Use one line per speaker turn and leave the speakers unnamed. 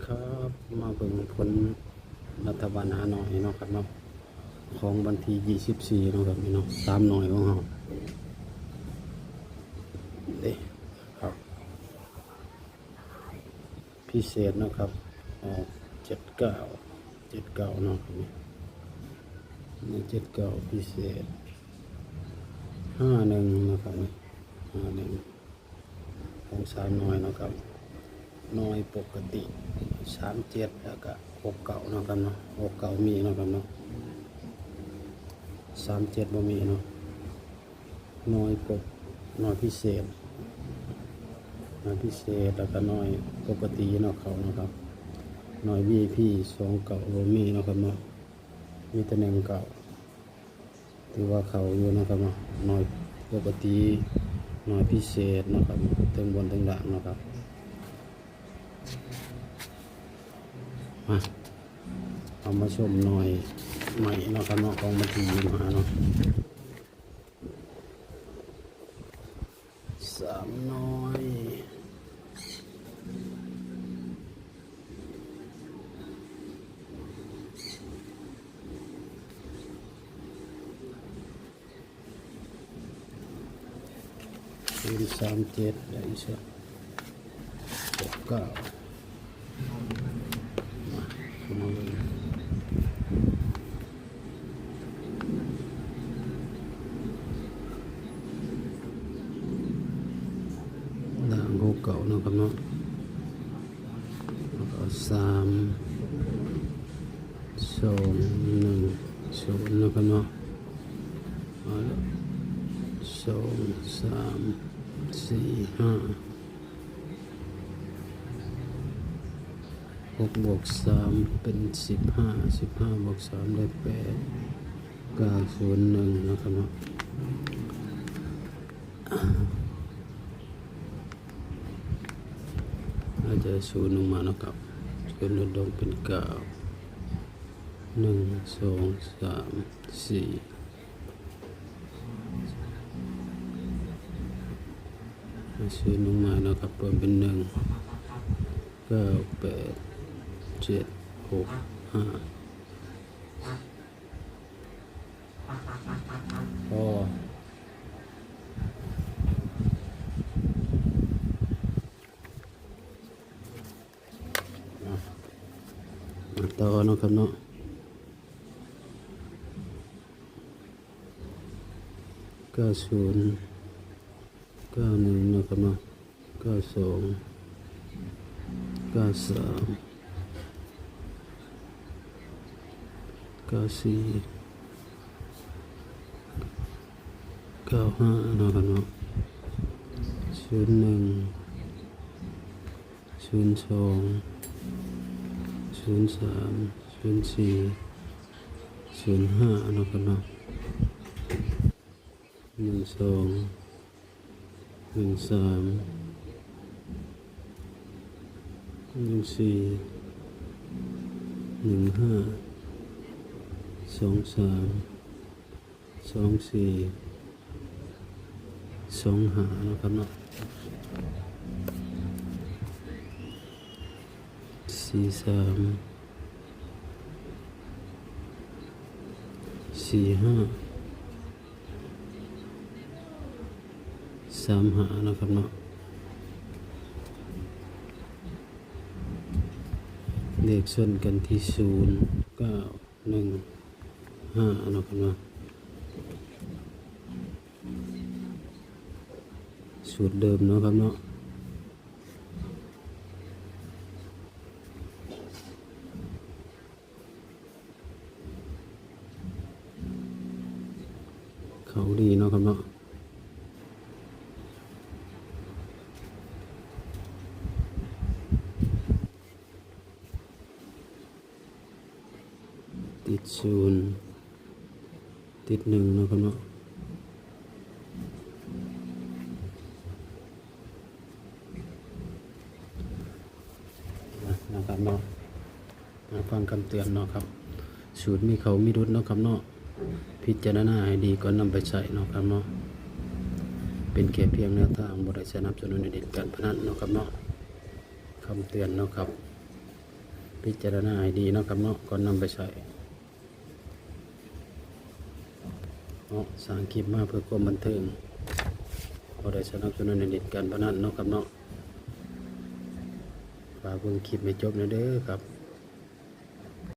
ครับมาเบิ่งผลรัฐบาลฮานอยเนาะครับเนาะของวันที่24เนาะครับพี่น้อง3หน่อยของเฮาเด้ครับพิเศษเนาะครับออก79เนาะครับนี่79พิเศษ51เนาะครับนี่51ของ3หน่อยเนาะครับน้อยปกติ37แล้วก็69เนาะครับเนาะ69มีเนาะครับเนาะ37บ่มีเนาะน้อยพิเศษแล้วก็น้อยปกติเนาะเขาเนาะครับน้อย VIP 29บ่มีเนาะครับเนาะมีแต่1เก่าถือว่าเขาอยู่เนาะครับเนาะน้อยปกติน้อยพิเศษเนาะครับถึงบนถึงล่างเนาะครับเอามาชมหน่อยใหม่เนาะครับเนาะของมันทีมาเนาะ3น้อย37ได้เสีย69มาเลยด่างเก่าเนาะครับเนาะแล้วก็3 2 1 0เนาะครับเนาะเอาละ2 3 4 5 6 บวก 3เป็น15บวก 3ได้8 9 0 1นะครับเนาะอาจจะ0ลงมานะครับส่วนลดลงเป็น9 1 2 3 4ศูนย์ลงมานะครับเพิ่มเป็น1 9 8 7 6 5พอต่อเนาะครับเนาะ90 91นะครับเนาะ92 93 94 95นะครับเนาะ01 02 03 04 05นะครับเนาะ12 13 14 15 23 24 25นะครับเนาะ43 45 35นะครับเนาะเลขส่วนกันที่0 9 1 5นะครับเนาะสูตรเดิมเนาะครับเนาะเขาดีเนาะครับเนาะติด0 ติด1เนาะครับเนาะนะครับเนาะฟังคำเตือนเนาะครับสูตรมีเขามีรุดเนาะครับเนาะพิจารณาให้ดีก่อนนำไปใช้เนาะครับเนาะเป็นแค่เพียงแนวทางบ่ได้สนับสนุนในการพนันเนาะครับเนาะคำเตือนเนาะครับ พิจารณาให้ดีเนาะครับเนาะก่อนนำไปใส่เนาะสร้างคลิปมาเพื่อความบันเทิงบ่ได้สนับสนุนในเด็ดการพนันเนาะครับเนาะฝากเบิ่งคลิปให้จบหน่อยเด้อครับ